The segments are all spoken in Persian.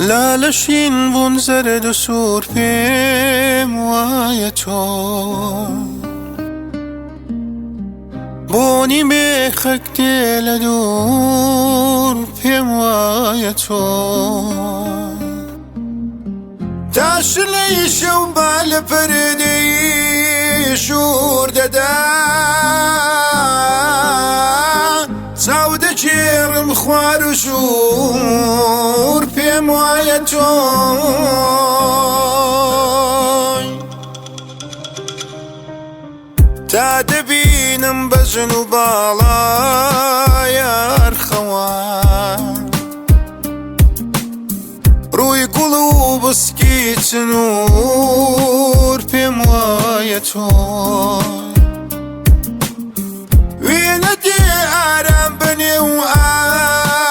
لالەشین بوون زەرد و سوور پێم وایە تۆ بۆنی مێخەک دێ لە دوور پێم وایە تۆ تاشلەی شەو با لە پەردەی شوور دەدا چاو دەکێڕم خوار و ژوور پێم وایە تۆی تا دەبینم بەژن و باڵای ئەرخەوان ڕووی گوڵ و بسکی چنوور پێم وایە تۆی وێنە دێ ئارام بەنێو ئاوێنەدا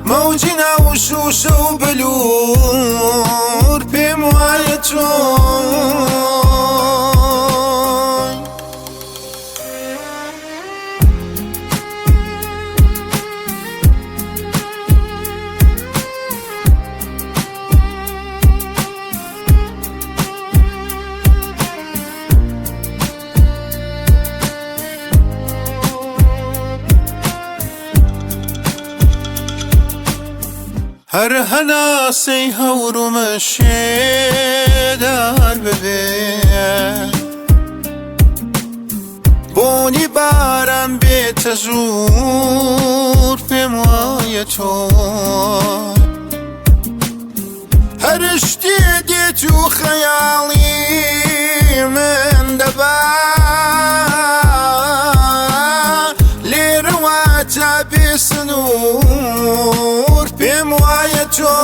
مەوجی ناو شوشە و بلور پێم وایە تۆی هەر هەناسەی هەورومە شێدار ببێ بۆنی باران بێتە زوور پێم وایە تۆی هەر شتێ دێت و خەیاڵی من دەبا لێرەوە تا بێ سنوور پێم وایە تۆی